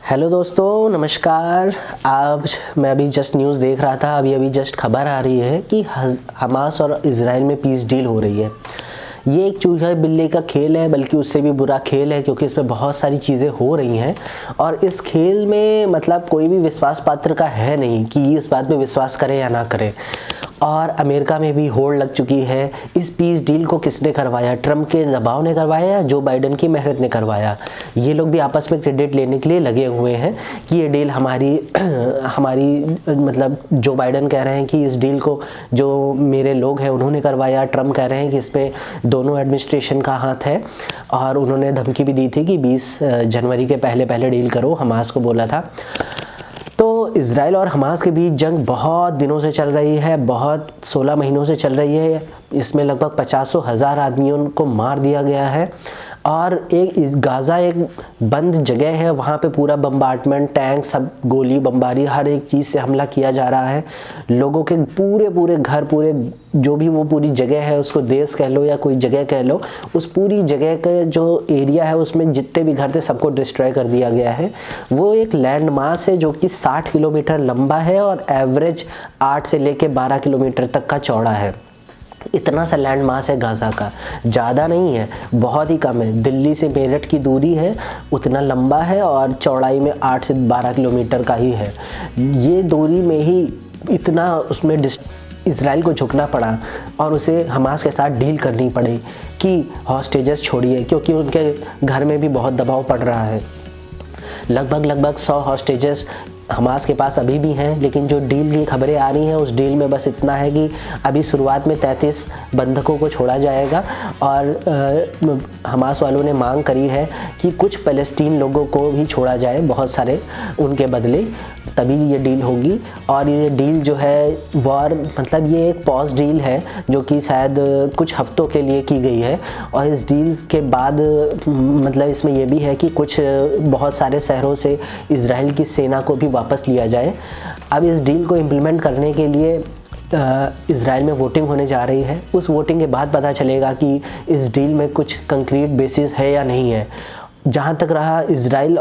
Hello दोस्तों, नमस्कार। आज मैं अभी जस्ट न्यूज़ देख रहा था, अभी जस्ट खबर आ रही है कि हमास और इज़राइल में पीस डील हो रही है। ये एक चूहे बिल्ली का खेल है, बल्कि उससे भी बुरा खेल है, क्योंकि इसमें बहुत सारी चीज़ें हो रही हैं और इस खेल में मतलब कोई भी विश्वास पात्र का है नहीं कि इस बात पे विश्वास करें या ना करें। और अमेरिका में भी होड़ लग चुकी है। इस पीस डील को किसने करवाया? ट्रम्प के दबाव ने करवाया या जो बाइडन की मेहनत ने करवाया? ये लोग भी आपस में क्रेडिट लेने के लिए लगे हुए हैं कि ये डील हमारी मतलब जो बाइडन कह रहे हैं कि इस डील को जो मेरे लोग हैं उन्होंने करवाया। ट्रम्प कह रहे हैं कि इसमें दोनों एडमिनिस्ट्रेशन का हाथ है और उन्होंने धमकी भी दी थी कि 20 जनवरी के पहले डील करो, हमास को बोला था। तो इज़राइल और हमास के बीच जंग बहुत दिनों से चल रही है, बहुत 16 महीनों से चल रही है। इसमें लगभग 50,000 आदमियों को मार दिया गया है और गाज़ा एक बंद जगह है, वहाँ पे पूरा बम्बार्डमेंट, टैंक, सब गोली बमबारी, हर एक चीज़ से हमला किया जा रहा है। लोगों के पूरे घर, पूरे जो भी वो पूरी जगह है, उसको देश कह लो या कोई जगह कह लो, उस पूरी जगह का जो एरिया है उसमें जितने भी घर थे सबको डिस्ट्रॉय कर दिया गया है। वो एक लैंड मास है जो कि 60 किलोमीटर लंबा है और एवरेज 8 से लेके 12 किलोमीटर तक का चौड़ा है। इतना सा लैंड मास है गाज़ा का, ज़्यादा नहीं है, बहुत ही कम है। दिल्ली से मेरठ की दूरी है, उतना लंबा है और चौड़ाई में 8 से 12 किलोमीटर का ही है। ये दूरी में ही इतना उसमें इज़राइल को झुकना पड़ा और उसे हमास के साथ डील करनी पड़ी कि हॉस्टेजेस छोड़िए, क्योंकि उनके घर में भी बहुत दबाव पड़ रहा है। लगभग 100 हॉस्टेजेस हमास के पास अभी भी हैं, लेकिन जो डील की खबरें आ रही हैं उस डील में बस इतना है कि अभी शुरुआत में 33 बंधकों को छोड़ा जाएगा और हमास वालों ने मांग करी है कि कुछ फ़लस्तीन लोगों को भी छोड़ा जाए, बहुत सारे उनके बदले, तभी ये डील होगी। और ये डील जो है वॉर मतलब ये एक पॉज डील है जो कि शायद कुछ हफ्तों के लिए की गई है और इस डील के बाद मतलब इसमें यह भी है कि कुछ बहुत सारे शहरों से इज़राइल की सेना को भी वापस लिया जाए। अब इस डील को इम्प्लीमेंट करने के लिए इज़राइल में वोटिंग होने जा रही है। उस वोटिंग के बाद पता चलेगा कि इस डील में कुछ कंक्रीट बेसिस है या नहीं है। जहाँ तक रहा इज़राइल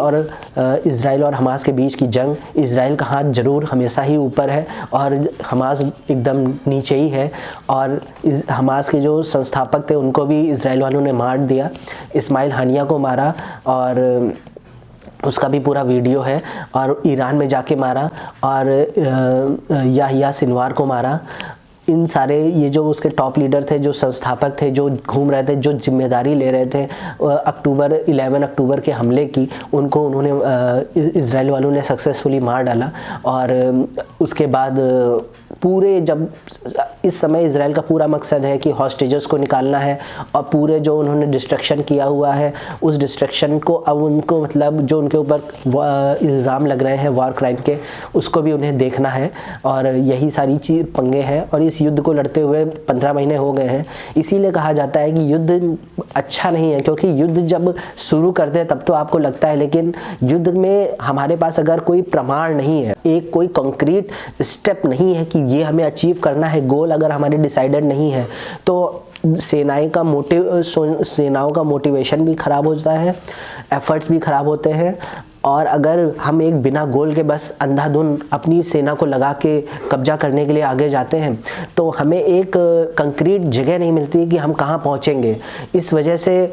और हमास के बीच की जंग, इज़राइल का हाथ ज़रूर हमेशा ही ऊपर है और हमास एकदम नीचे ही है। और हमास के जो संस्थापक थे उनको भी इज़राइल वालों ने मार दिया। इस्माइल हानिया को मारा और उसका भी पूरा वीडियो है, और ईरान में जाके मारा और याहिया सिनवार को मारा। इन सारे ये जो उसके टॉप लीडर थे, जो संस्थापक थे, जो घूम रहे थे, जो जिम्मेदारी ले रहे थे 11 अक्टूबर के हमले की, उनको उन्होंने इज़राइल वालों ने सक्सेसफुली मार डाला। और उसके बाद पूरे जब इस समय इज़राइल का पूरा मकसद है कि हॉस्टेजेस को निकालना है और पूरे जो उन्होंने डिस्ट्रक्शन किया हुआ है उस डिस्ट्रक्शन को अब उनको मतलब जो उनके ऊपर इल्ज़ाम लग रहे हैं वॉर क्राइम के, उसको भी उन्हें देखना है। और यही सारी चीज़ पंगे हैं और इस युद्ध को लड़ते हुए 15 महीने हो गए हैं। इसीलिए कहा जाता है कि युद्ध अच्छा नहीं है, क्योंकि युद्ध जब शुरू करते हैं तब तो आपको लगता है, लेकिन युद्ध में हमारे पास अगर कोई प्रमाण नहीं है, एक कोई कंक्रीट स्टेप नहीं है कि ये हमें अचीव करना है, गोल अगर हमारे डिसाइडेड नहीं है, तो सेनाओं का मोटिवेशन भी ख़राब होता है, एफर्ट्स भी ख़राब होते हैं। और अगर हम एक बिना गोल के बस अंधाधुंध अपनी सेना को लगा के कब्जा करने के लिए आगे जाते हैं तो हमें एक कंक्रीट जगह नहीं मिलती कि हम कहाँ पहुँचेंगे। इस वजह से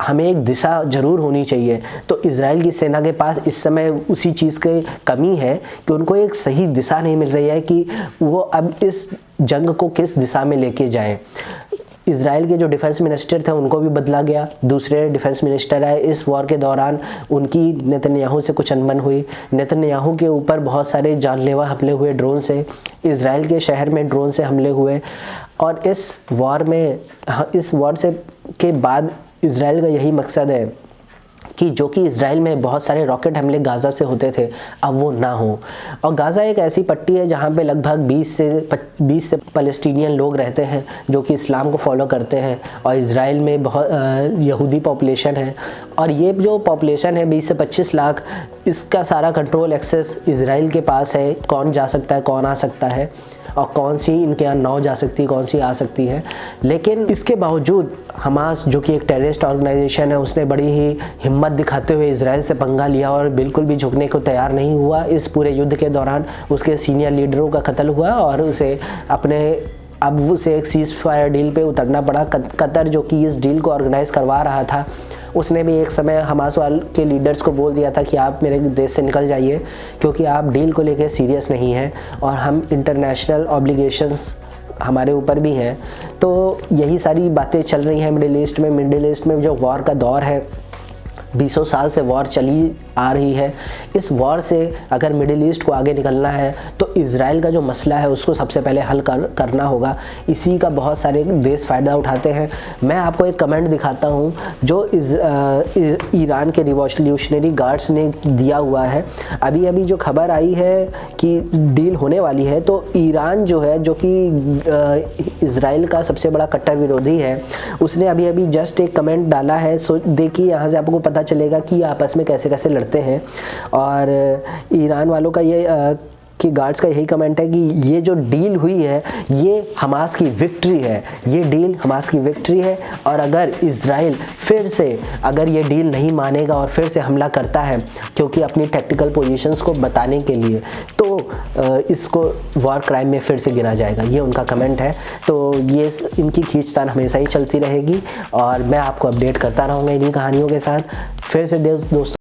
हमें एक दिशा ज़रूर होनी चाहिए। तो इज़राइल की सेना के पास इस समय उसी चीज़ की कमी है कि उनको एक सही दिशा नहीं मिल रही है कि वो अब इस जंग को किस दिशा में लेके जाए। इज़राइल के जो डिफेंस मिनिस्टर थे उनको भी बदला गया, दूसरे डिफेंस मिनिस्टर आए। इस वॉर के दौरान उनकी नेतन्याहू से कुछ अनबन हुई। नेतन्याहू के ऊपर बहुत सारे जानलेवा हमले हुए ड्रोन से, इज़राइल के शहर में ड्रोन से हमले हुए। और इस वॉर से के बाद इज़राइल का यही मकसद है कि जो कि इज़राइल में बहुत सारे रॉकेट हमले गाज़ा से होते थे अब वो ना हो। और गाज़ा एक ऐसी पट्टी है जहाँ पे लगभग 20 से फ़लस्तीनियन लोग रहते हैं जो कि इस्लाम को फॉलो करते हैं और इज़राइल में बहुत यहूदी पॉपुलेशन है। और ये जो पॉपुलेशन है 20 से 25 लाख, इसका सारा कंट्रोल एक्सेस इजराइल के पास है, कौन जा सकता है, कौन आ सकता है और कौन सी इनके यहाँ नाव जा सकती है, कौन सी आ सकती है। लेकिन इसके बावजूद हमास जो कि एक टेररिस्ट ऑर्गेनाइजेशन है, उसने बड़ी ही हिम्मत दिखाते हुए इजराइल से पंगा लिया और बिल्कुल भी झुकने को तैयार नहीं हुआ। इस पूरे युद्ध के दौरान उसके सीनियर लीडरों का कत्ल हुआ और अब उसे एक सीज़ फायर डील पे उतरना पड़ा। कतर जो कि इस डील को ऑर्गेनाइज़ करवा रहा था, उसने भी एक समय हमास वाल के लीडर्स को बोल दिया था कि आप मेरे देश से निकल जाइए क्योंकि आप डील को लेकर सीरियस नहीं हैं और हम इंटरनेशनल ऑब्लिगेशंस हमारे ऊपर भी हैं। तो यही सारी बातें चल रही हैं मिडिल ईस्ट में जो वॉर का दौर है, 20 साल से वॉर चली आ रही है। इस वॉर से अगर मिडिल ईस्ट को आगे निकलना है तो इज़राइल का जो मसला है उसको सबसे पहले हल करना होगा। इसी का बहुत सारे देश फ़ायदा उठाते हैं। मैं आपको एक कमेंट दिखाता हूँ जो ईरान के रिवॉल्यूशनरी गार्ड्स ने दिया हुआ है। अभी जो खबर आई है कि डील होने वाली है, तो ईरान जो है, जो कि इज़राइल का सबसे बड़ा कट्टर विरोधी है, उसने अभी जस्ट एक कमेंट डाला है। सो देखिए, यहाँ से आपको पता चलेगा कि आपस में कैसे कैसे लड़ते हैं। और ईरान वालों का कि गार्ड्स का यही कमेंट है कि ये जो डील हुई है ये हमास की विक्ट्री है, ये डील हमास की विक्ट्री है। और अगर इज़राइल फिर से अगर ये डील नहीं मानेगा और फिर से हमला करता है क्योंकि अपनी टैक्टिकल पोजीशंस को बताने के लिए, तो इसको वॉर क्राइम में फिर से गिना जाएगा। ये उनका कमेंट है। तो ये इनकी खींचतान हमेशा ही चलती रहेगी और मैं आपको अपडेट करता रहूँगा इन्हीं कहानियों के साथ। फिर से दोस्तों